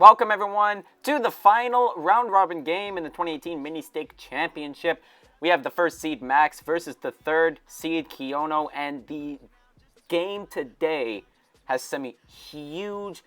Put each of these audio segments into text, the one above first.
Welcome everyone to the final round-robin game in the 2018 Mini Stake Championship. We have the first seed Max versus the third seed Kyono, and the game today has some huge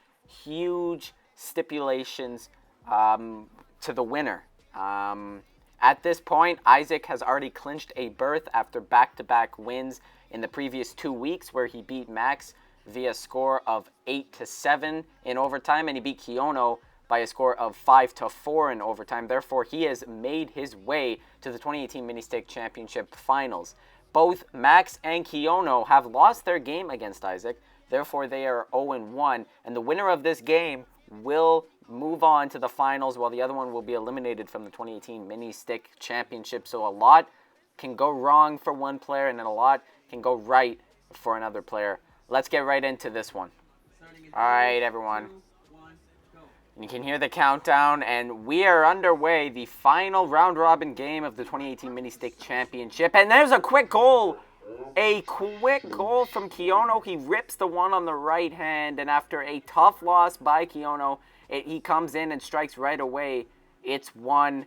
stipulations to the winner. At this point, Isaac has already clinched a berth after back-to-back wins in the previous 2 weeks, where he beat Max via score of 8-7 in overtime, and he beat Kyono by a score of 5-4 in overtime. Therefore, he has made his way to the 2018 Mini Stake Championship Finals. Both Max and Kyono have lost their game against Isaac. Therefore, they are 0-1, and the winner of this game will move on to the finals, while the other one will be eliminated from the 2018 Mini Stake Championship. So a lot can go wrong for one player, and then a lot can go right for another player. Let's get right into this one. All right, everyone. You can hear the countdown, and we are underway. The final round-robin game of the 2018 Mini Stake Championship. And there's a quick goal. A quick goal from Kyono. He rips the one on the right hand, and after a tough loss by Kyono, he comes in and strikes right away. It's 1-0.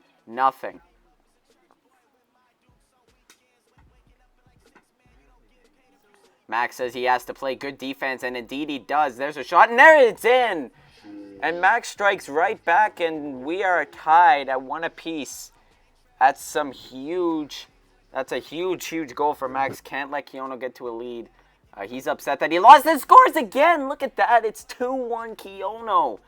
Max says he has to play good defense, and indeed he does. There's a shot, and there it's in! And Max strikes right back, and we are tied at 1 apiece. That's a huge goal for Max. Can't let Kyono get to a lead. He's upset that he lost and scores again. Look at that. It's 2-1 Kyono.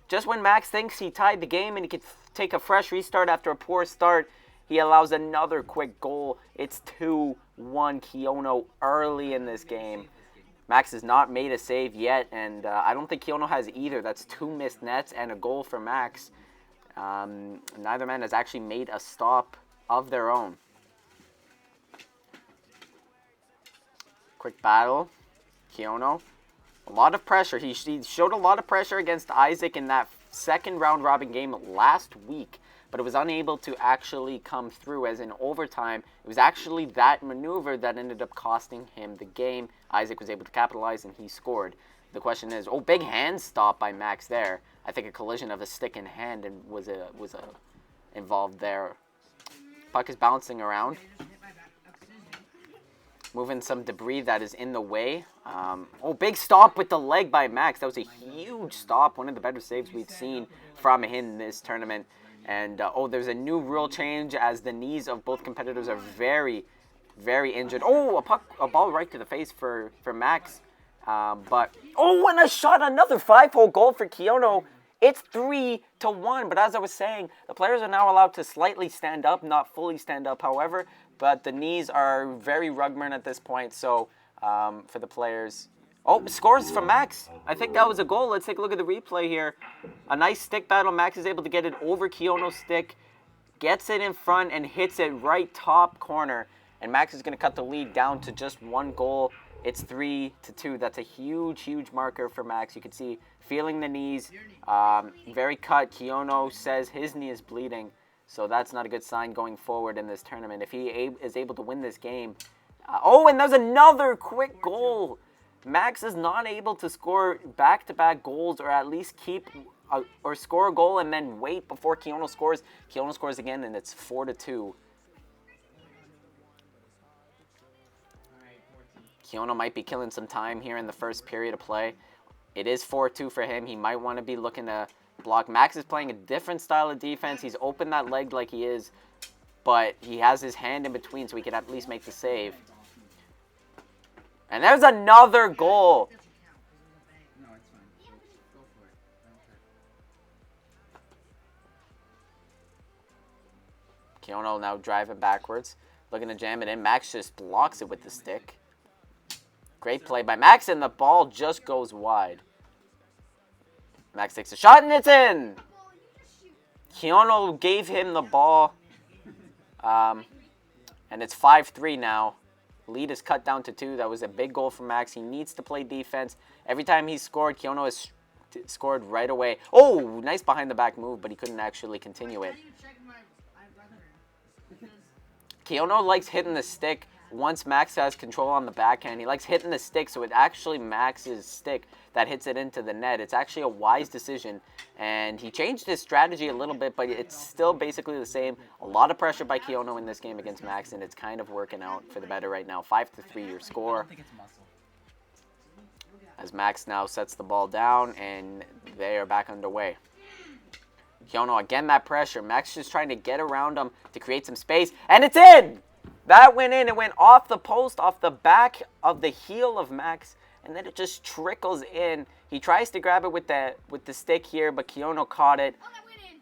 Just when Max thinks he tied the game and he could take a fresh restart after a poor start, he allows another quick goal. It's 2-1 Kyono early in this game. Max has not made a save yet, and I don't think Kyono has either. That's 2 missed nets and a goal for Max. Neither man has actually made a stop of their own. Quick battle. Kyono. A lot of pressure. He showed a lot of pressure against Isaac in that second round-robin game last week, but it was unable to actually come through, as in overtime, it was actually that maneuver that ended up costing him the game. Isaac was able to capitalize, and he scored. The question is, big hand stop by Max there. I think a collision of a stick and hand and was involved there. Puck is bouncing around, moving some debris that is in the way. Big stop with the leg by Max. That was a huge stop, one of the better saves we've seen from him this tournament. And, there's a new rule change, as the knees of both competitors are very injured. A ball right to the face for Max. And a shot, another 5-hole goal for Kyono. It's 3-1, but as I was saying, the players are now allowed to slightly stand up, not fully stand up, however, but the knees are very rugburn at this point, so for the players... scores from Max. I think that was a goal. Let's take a look at the replay here. A nice stick battle. Max is able to get it over Kyono's stick, gets it in front, and hits it right top corner. And Max is going to cut the lead down to just 1 goal. It's 3-2. That's a huge marker for Max. You can see feeling the knees. Very cut. Kyono says his knee is bleeding, so that's not a good sign going forward in this tournament. If he is able to win this game... and there's another quick goal. Max is not able to score back-to-back goals, or at least or score a goal and then wait before Kyono scores. Kyono scores again, and it's 4-2. Kyono might be killing some time here in the first period of play. It is 4-2 for him. He might want to be looking to block. Max is playing a different style of defense. He's opened that leg like he is, but he has his hand in between, so he can at least make the save. And there's another goal. Kyono now driving backwards, looking to jam it in. Max just blocks it with the stick. Great play by Max, and the ball just goes wide. Max takes a shot, and it's in. Kyono gave him the ball. And it's 5-3 now. Lead is cut down to 2. That was a big goal for Max. He needs to play defense. Every time he's scored, Kyono has scored right away. Nice behind-the-back move, but he couldn't actually continue it. Kyono likes hitting the stick once Max has control on the backhand. He likes hitting the stick, so it's actually Max's stick that hits it into the net. It's actually a wise decision, And he changed his strategy a little bit, but it's still basically the same. A lot of pressure by Kyono in this game against Max, and it's kind of working out for the better right now. 5-3 your score. As Max now sets the ball down, and they are back underway. Kyono, again, that pressure. Max just trying to get around him to create some space, and it's in! That went in. It went off the post, off the back of the heel of Max, and then it just trickles in. He tries to grab it with the stick here, but Kyono caught it,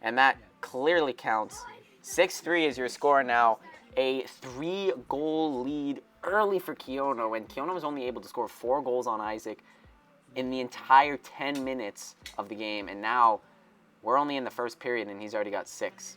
and that clearly counts. 6-3 is your score now. A 3-goal lead early for Kyono, and Kyono was only able to score 4 goals on Isaac in the entire 10 minutes of the game, and now we're only in the first period, and he's already got 6.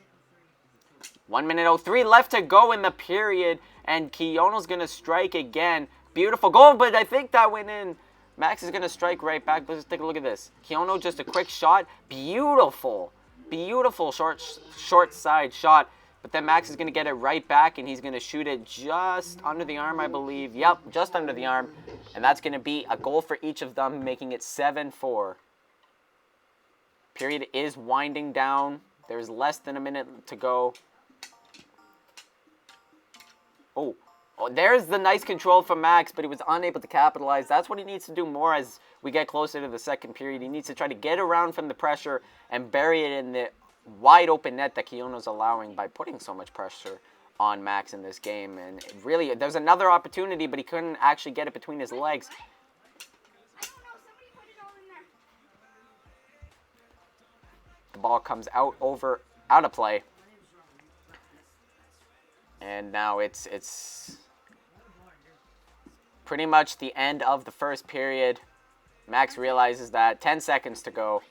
1:03 left to go in the period, and Kyono's going to strike again. Beautiful goal, but I think that went in. Max is going to strike right back. Let's take a look at this. Kyono, just a quick shot. Beautiful. Beautiful short side shot. But then Max is going to get it right back, and he's going to shoot it just under the arm, I believe. Yep, just under the arm. And that's going to be a goal for each of them, making it 7-4. Period is winding down. There's less than a minute to go. Oh, there's the nice control from Max, but he was unable to capitalize. That's what he needs to do more as we get closer to the second period. He needs to try to get around from the pressure and bury it in the wide open net that Kyono's allowing by putting so much pressure on Max in this game. And really, there's another opportunity, but he couldn't actually get it between his legs. The ball comes out of play. And now it's pretty much the end of the first period. Max realizes that. 10 seconds to go.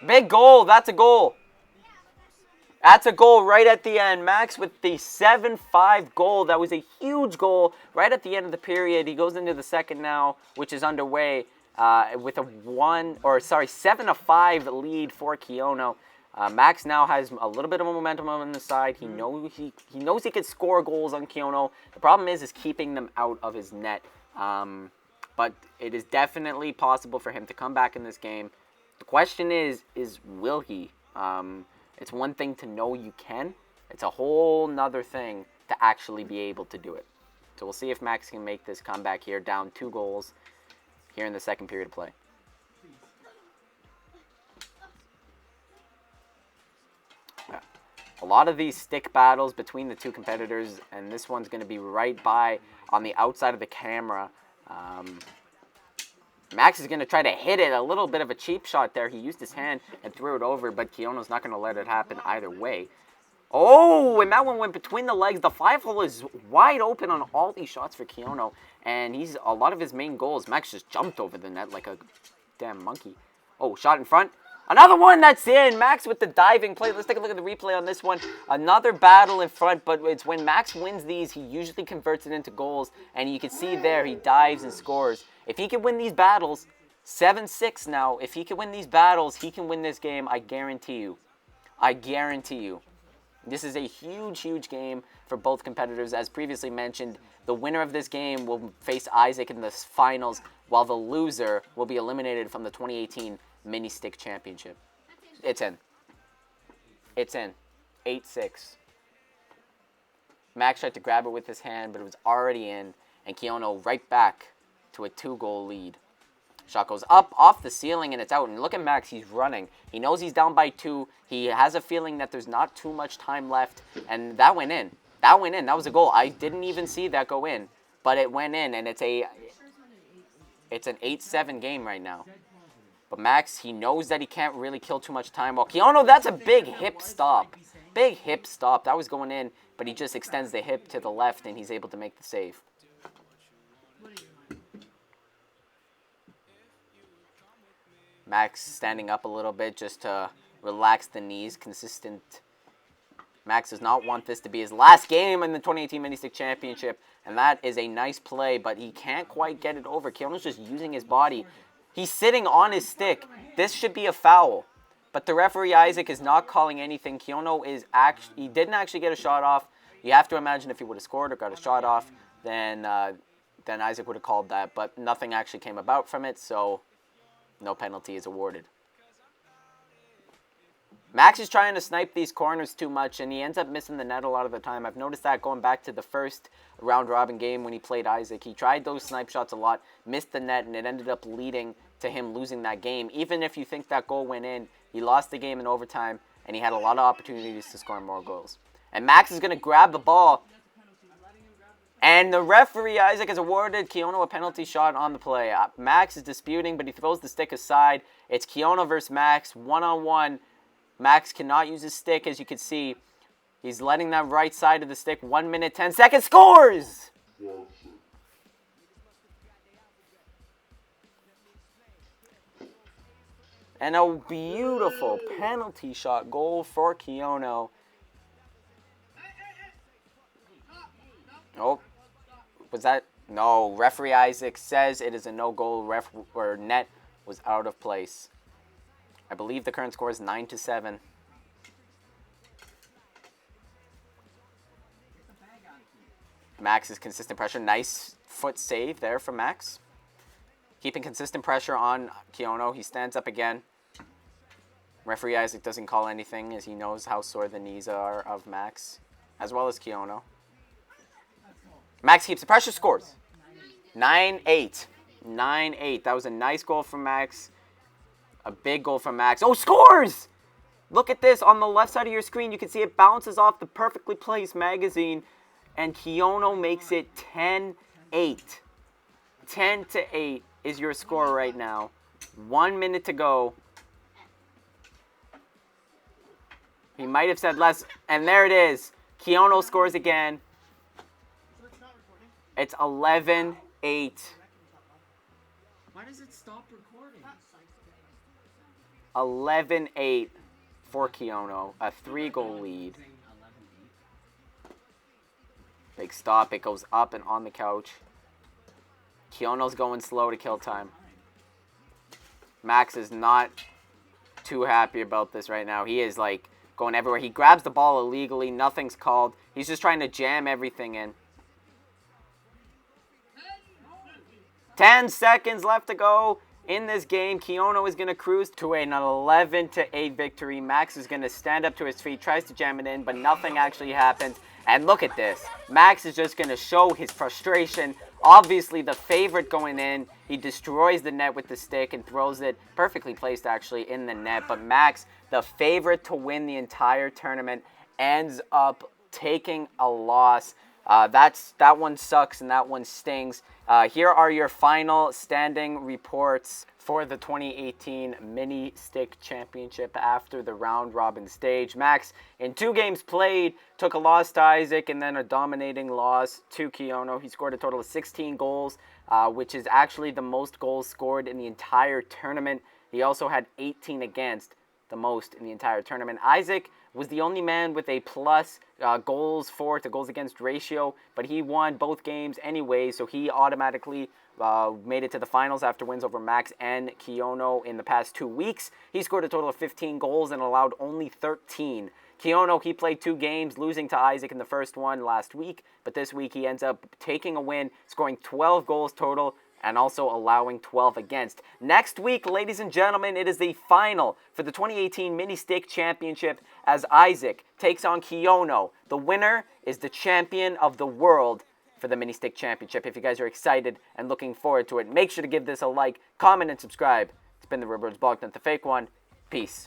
Big goal. That's a goal. That's a goal right at the end. Max with the 7-5 goal. That was a huge goal right at the end of the period. He goes into the second now, which is underway, with a 7-5 lead for Kyono. Max now has a little bit of momentum on the side. He knows he could score goals on Kyono. The problem is keeping them out of his net. But it is definitely possible for him to come back in this game. The question is will he? It's one thing to know you can. It's a whole nother thing to actually be able to do it. So we'll see if Max can make this comeback here, down 2 goals here in the second period of play. A lot of these stick battles between the two competitors, and this one's going to be right by on the outside of the camera. Max is going to try to hit it. A little bit of a cheap shot there. He used his hand and threw it over, but Kyono's not going to let it happen either way. Oh, and that one went between the legs. The 5-hole is wide open on all these shots for Kyono, and a lot of his main goals. Max just jumped over the net like a damn monkey. Oh, shot in front. Another one that's in. Max with the diving play. Let's take a look at the replay on this one. Another battle in front, but it's when Max wins these, he usually converts it into goals, and you can see there he dives and scores. If he can win these battles, 7-6 now, if he can win these battles, he can win this game, I guarantee you. I guarantee you. This is a huge, huge game for both competitors. As previously mentioned, the winner of this game will face Isaac in the finals, while the loser will be eliminated from the 2018 Mini Stick Championship. It's in. It's in. 8-6. Max tried to grab it with his hand, but it was already in, and Kyono right back to a 2-goal lead. Shot goes up off the ceiling, and it's out. And look at Max. He's running. He knows he's down by 2. He has a feeling that there's not too much time left. And that went in. That went in. That was a goal. I didn't even see that go in. But it went in, and it's an 8-7 game right now. But Max, he knows that he can't really kill too much time. While Kyono, that's a big hip stop. Big hip stop. That was going in, but he just extends the hip to the left, and he's able to make the save. Max standing up a little bit just to relax the knees. Consistent. Max does not want this to be his last game in the 2018 Mini Stick Championship. And that is a nice play, but he can't quite get it over. Kyono's just using his body. He's sitting on his stick. This should be a foul. But the referee, Isaac, is not calling anything. Kyono he didn't actually get a shot off. You have to imagine if he would have scored or got a shot off, then Isaac would have called that. But nothing actually came about from it, so no penalty is awarded. Max is trying to snipe these corners too much, and he ends up missing the net a lot of the time. I've noticed that going back to the first round-robin game when he played Isaac. He tried those snipe shots a lot, missed the net, and it ended up leading to him losing that game. Even if you think that goal went in, he lost the game in overtime, and he had a lot of opportunities to score more goals. And Max is going to grab the ball, and the referee, Isaac, has awarded Kyono a penalty shot on the play. Max is disputing, but he throws the stick aside. It's Kyono versus Max, one-on-one. Max cannot use his stick, as you can see. He's letting that right side of the stick. 1 minute, 10 seconds. Scores! And a beautiful penalty shot goal for Kyono. Oh, was that? No, referee Isaac says it is a no-goal. Net was out of place. I believe the current score is 9-7. Max's consistent pressure. Nice foot save there from Max. Keeping consistent pressure on Kyono. He stands up again. Referee Isaac doesn't call anything as he knows how sore the knees are of Max, as well as Kyono. Max keeps the pressure, scores. 9-8. 9-8. That was a nice goal from Max. A big goal from Max. Oh, scores! Look at this. On the left side of your screen, you can see it bounces off the perfectly placed magazine. And Kyono makes it 10-8. 10-8 is your score right now. 1 minute to go. He might have said less. And there it is. Kyono scores again. It's 11-8. Why does it stop recording? 11-8 for Kyono. A 3-goal lead. Big stop. It goes up and on the couch. Kyono's going slow to kill time. Max is not too happy about this right now. He is like going everywhere. He grabs the ball illegally. Nothing's called. He's just trying to jam everything in. 10 seconds left to go in this game. Kyono is going to cruise to an 11-8 victory. Max is going to stand up to his feet, tries to jam it in, but nothing actually happens. And look at this. Max is just going to show his frustration. Obviously, the favorite going in. He destroys the net with the stick and throws it, perfectly placed actually, in the net. But Max, the favorite to win the entire tournament, ends up taking a loss. That one sucks and that one stings. Here are your final standing reports for the 2018 Mini Stick Championship after the round-robin stage. Max, in 2 games played, took a loss to Isaac and then a dominating loss to Kyono. He scored a total of 16 goals, which is actually the most goals scored in the entire tournament. He also had 18 against, the most in the entire tournament. Isaac was the only man with a plus goals for to goals against ratio, but he won both games anyway, so he automatically made it to the finals after wins over Max and Kyono in the past 2 weeks. He scored a total of 15 goals and allowed only 13. Kyono, he played 2 games, losing to Isaac in the first one last week, but this week he ends up taking a win, scoring 12 goals total, and also allowing 12 against. Next week, ladies and gentlemen, it is the final for the 2018 Mini Stick Championship as Isaac takes on Kyono. The winner is the champion of the world for the Mini Stick Championship. If you guys are excited and looking forward to it, make sure to give this a like, comment, and subscribe. It's been the Reuploaded blog, not the fake one. Peace.